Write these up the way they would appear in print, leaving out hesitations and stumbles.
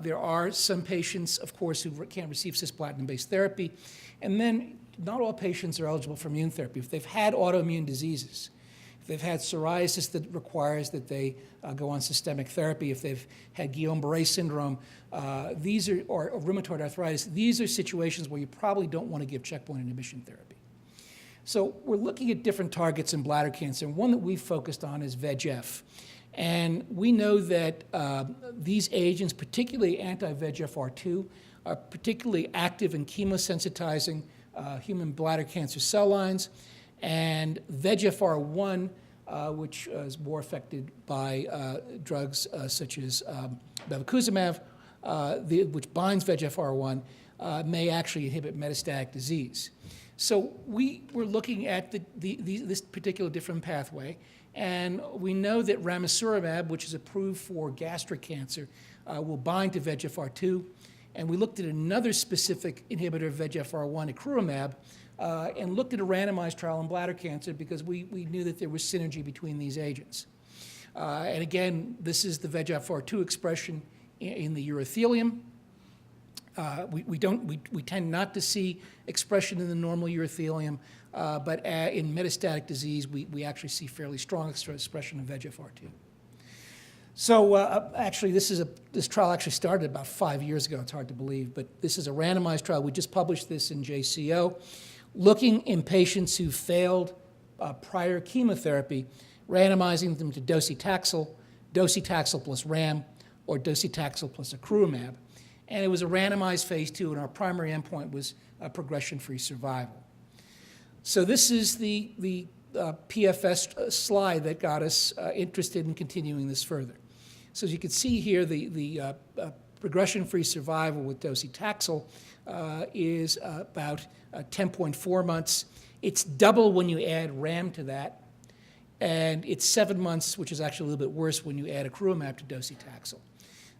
There are some patients, of course, who can't receive cisplatin-based therapy. And then not all patients are eligible for immune therapy. If they've had autoimmune diseases, if they've had psoriasis that requires that they go on systemic therapy, if they've had Guillain-Barré syndrome, or rheumatoid arthritis, these are situations where you probably don't want to give checkpoint inhibition therapy. So we're looking at different targets in bladder cancer, and one that we've focused on is VEGF. And we know that these agents, particularly anti-VEGFR2, are particularly active in chemosensitizing human bladder cancer cell lines, and VEGFR1, which is more affected by drugs such as bevacizumab, which binds VEGFR1, may actually inhibit metastatic disease. So we're looking at this particular different pathway, and we know that ramucirumab, which is approved for gastric cancer, will bind to VEGFR2. And we looked at another specific inhibitor of VEGFR1, ecurumab, and looked at a randomized trial in bladder cancer because we knew that there was synergy between these agents. And again, this is the VEGFR2 expression in the urothelium. We tend not to see expression in the normal urothelium, but in metastatic disease, we actually see fairly strong expression of VEGFR2. So actually, this trial actually started about 5 years ago. It's hard to believe, but this is a randomized trial. We just published this in JCO, looking in patients who failed prior chemotherapy, randomizing them to docetaxel, docetaxel plus RAM, or docetaxel plus ecurumab. And it was a randomized phase 2, and our primary endpoint was progression-free survival. So this is the PFS slide that got us interested in continuing this further. So as you can see here, the progression-free survival with docetaxel is about 10.4 months. It's double when you add RAM to that, and it's 7 months, which is actually a little bit worse when you add ecurumab to docetaxel.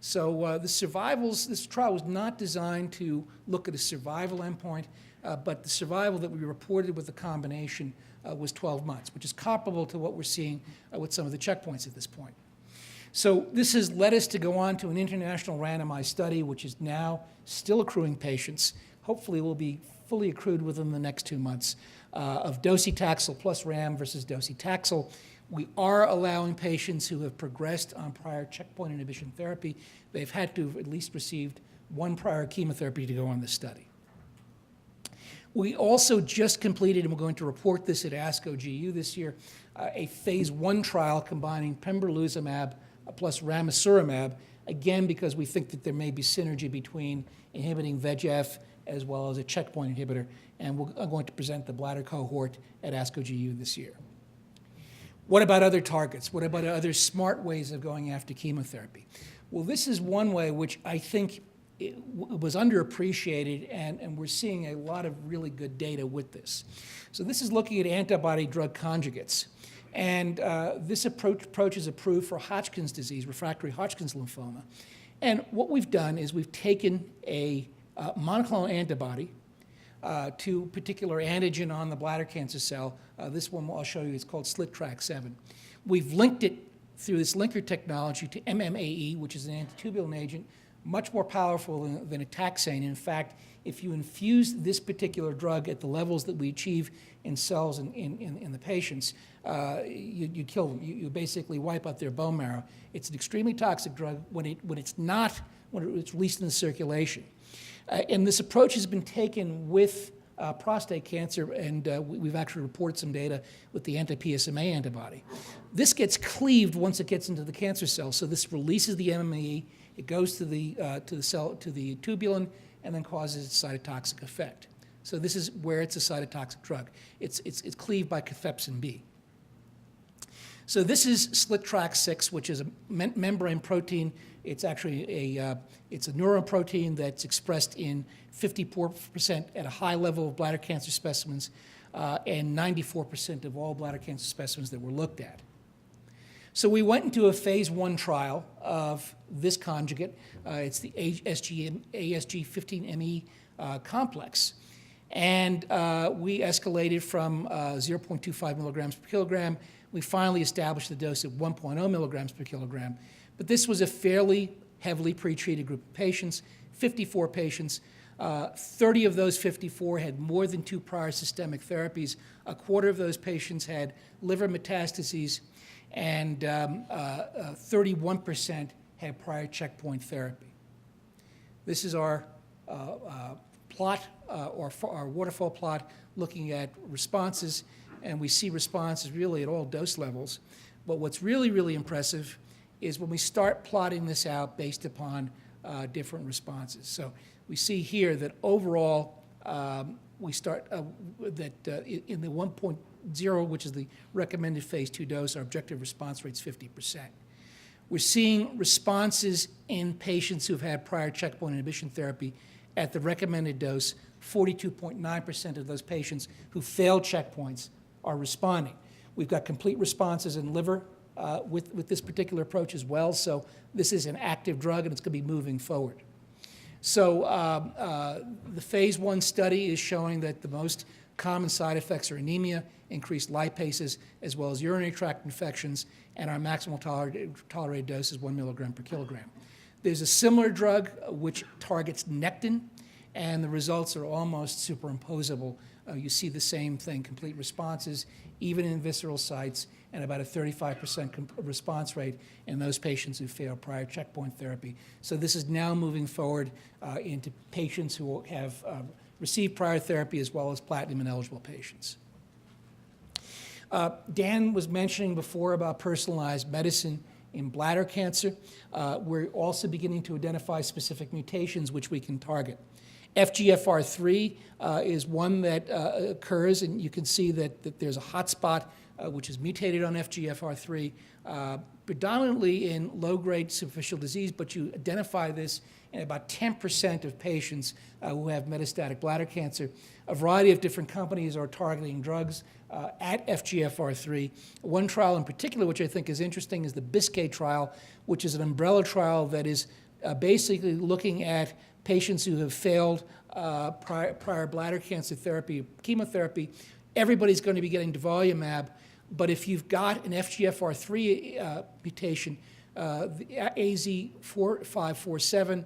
So this trial was not designed to look at a survival endpoint, but the survival that we reported with the combination was 12 months, which is comparable to what we're seeing with some of the checkpoints at this point. So this has led us to go on to an international randomized study, which is now still accruing patients. Hopefully will be fully accrued within the next 2 months, of docetaxel plus RAM versus docetaxel. We are allowing patients who have progressed on prior checkpoint inhibition therapy. They've had to have at least received one prior chemotherapy to go on this study. We also just completed, and we're going to report this at ASCO GU this year, a phase 1 trial combining pembrolizumab plus ramucirumab, again because we think that there may be synergy between inhibiting VEGF as well as a checkpoint inhibitor, and we're going to present the bladder cohort at ASCO GU this year. What about other targets? What about other smart ways of going after chemotherapy? Well, this is one way which I think it was underappreciated, and we're seeing a lot of really good data with this. So this is looking at antibody drug conjugates. And this approach is approved for Hodgkin's disease, refractory Hodgkin's lymphoma. And what we've done is we've taken a monoclonal antibody to a particular antigen on the bladder cancer cell. This one I'll show you is called SLTRAC7. We've linked it through this linker technology to MMAE, which is an antitubulin agent, much more powerful than a taxane. In fact, if you infuse this particular drug at the levels that we achieve in cells in the patients, you kill them. You basically wipe out their bone marrow. It's an extremely toxic drug when it's released in the circulation. And this approach has been taken with prostate cancer, and we've actually reported some data with the anti-PSMA antibody. This gets cleaved once it gets into the cancer cell, so this releases the MMAE, it goes to the tubulin, and then causes its cytotoxic effect. So this is where it's a cytotoxic drug. It's cleaved by cathepsin B. So this is SLTRAC6, which is a membrane protein. It's actually it's a neuroprotein that's expressed in 54% at a high level of bladder cancer specimens and 94% of all bladder cancer specimens that were looked at. So we went into a phase 1 trial of this conjugate. It's the ASG15ME complex. And we escalated from 0.25 milligrams per kilogram. We finally established the dose at 1.0 milligrams per kilogram. But this was a fairly heavily pretreated group of patients, 54 patients. 30 of those 54 had more than 2 prior systemic therapies. A quarter of those patients had liver metastases, and 31% had prior checkpoint therapy. This is our plot, or our waterfall plot, looking at responses, and we see responses really at all dose levels. But what's really, really impressive is when we start plotting this out based upon different responses. So we see here that overall, we start in the 1.0, which is the recommended phase 2 dose, our objective response rate is 50%. We're seeing responses in patients who've had prior checkpoint inhibition therapy at the recommended dose. 42.9% of those patients who failed checkpoints are responding. We've got complete responses in liver with this particular approach as well, so this is an active drug and it's going to be moving forward. So the phase 1 study is showing that the most common side effects are anemia, increased lipases, as well as urinary tract infections, and our maximal tolerated dose is 1 milligram per kilogram. There's a similar drug which targets nectin, and the results are almost superimposable. You see the same thing, complete responses, even in visceral sites, and about a 35% response rate in those patients who failed prior checkpoint therapy. So this is now moving forward into patients who have received prior therapy as well as platinum-ineligible patients. Dan was mentioning before about personalized medicine in bladder cancer. We're also beginning to identify specific mutations which we can target. FGFR3 is one that occurs, and you can see that there's a hotspot which is mutated on FGFR3, predominantly in low-grade superficial disease, but you identify this in about 10% of patients who have metastatic bladder cancer. A variety of different companies are targeting drugs at FGFR3. One trial in particular, which I think is interesting, is the Biscay Trial, which is an umbrella trial that is basically looking at patients who have failed prior bladder cancer therapy, chemotherapy. Everybody's going to be getting durvalumab, but if you've got an FGFR3 mutation, the AZ4547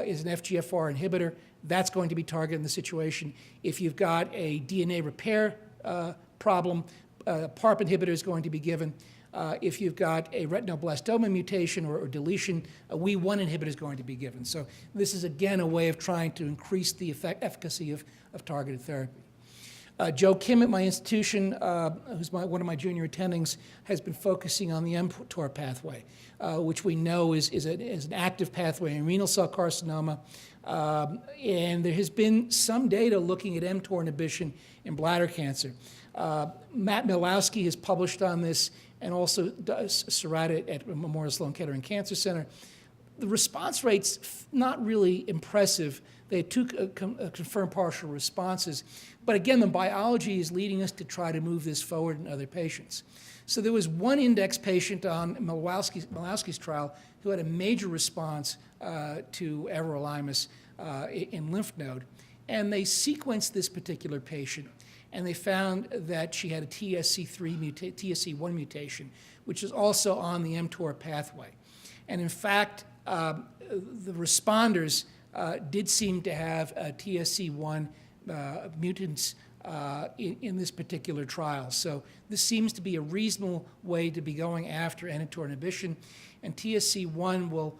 is an FGFR inhibitor. That's going to be targeted in the situation. If you've got a DNA repair problem, PARP inhibitor is going to be given. If you've got a retinoblastoma mutation or deletion, a WEE1 inhibitor is going to be given. So this is, again, a way of trying to increase the efficacy of targeted therapy. Joe Kim at my institution, who's one of my junior attendings, has been focusing on the mTOR pathway, which we know is an active pathway in renal cell carcinoma. And there has been some data looking at mTOR inhibition in bladder cancer. Matt Milowski has published on this, and also Surratt at Memorial Sloan Kettering Cancer Center. The response rate's not really impressive. They had 2 confirmed partial responses. But again, the biology is leading us to try to move this forward in other patients. So there was one index patient on Milowski's trial who had a major response to everolimus in lymph node. And they sequenced this particular patient, and they found that she had a TSC1 mutation, which is also on the mTOR pathway. And in fact, the responders did seem to have TSC1 mutants in this particular trial. So this seems to be a reasonable way to be going after mTOR inhibition, and TSC1 will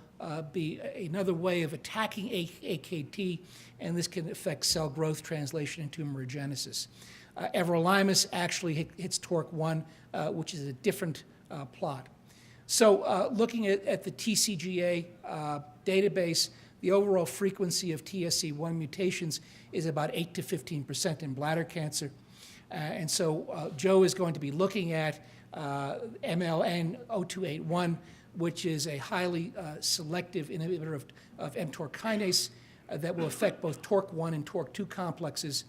be another way of attacking AKT, and this can affect cell growth, translation, and tumorigenesis. Everolimus actually hits TORC1, which is a different plot. So looking at the TCGA database, the overall frequency of TSC1 mutations is about 8 to 15% in bladder cancer. And so Joe is going to be looking at MLN0281, which is a highly selective inhibitor of mTOR kinase that will affect both TORC1 and TORC2 complexes.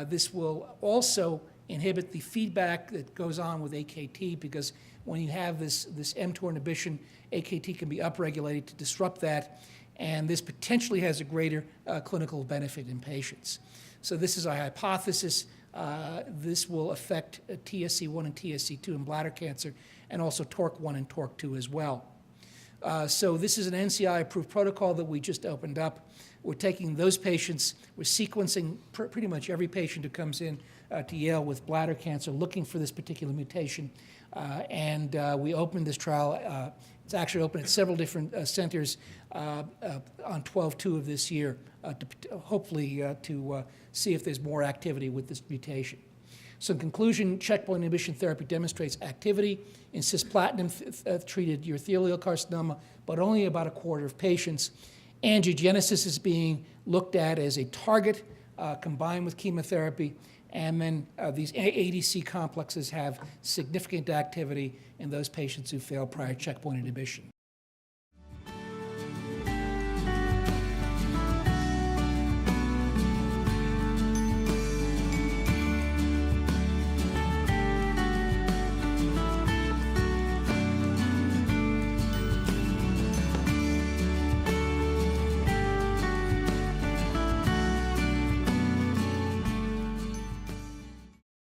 This will also inhibit the feedback that goes on with AKT, because when you have this mTOR inhibition, AKT can be upregulated to disrupt that, and this potentially has a greater clinical benefit in patients. So this is our hypothesis. This will affect TSC1 and TSC2 in bladder cancer, and also TORC1 and TORC2 as well. So this is an NCI-approved protocol that we just opened up. We're taking those patients, we're sequencing pretty much every patient who comes in to Yale with bladder cancer looking for this particular mutation. And we opened this trial. It's actually open at several different centers on 12/2 of this year, hopefully to see if there's more activity with this mutation. So in conclusion, checkpoint inhibition therapy demonstrates activity in cisplatin-treated urothelial carcinoma, but only about a quarter of patients. Angiogenesis is being looked at as a target combined with chemotherapy, and then these ADC complexes have significant activity in those patients who fail prior checkpoint inhibition.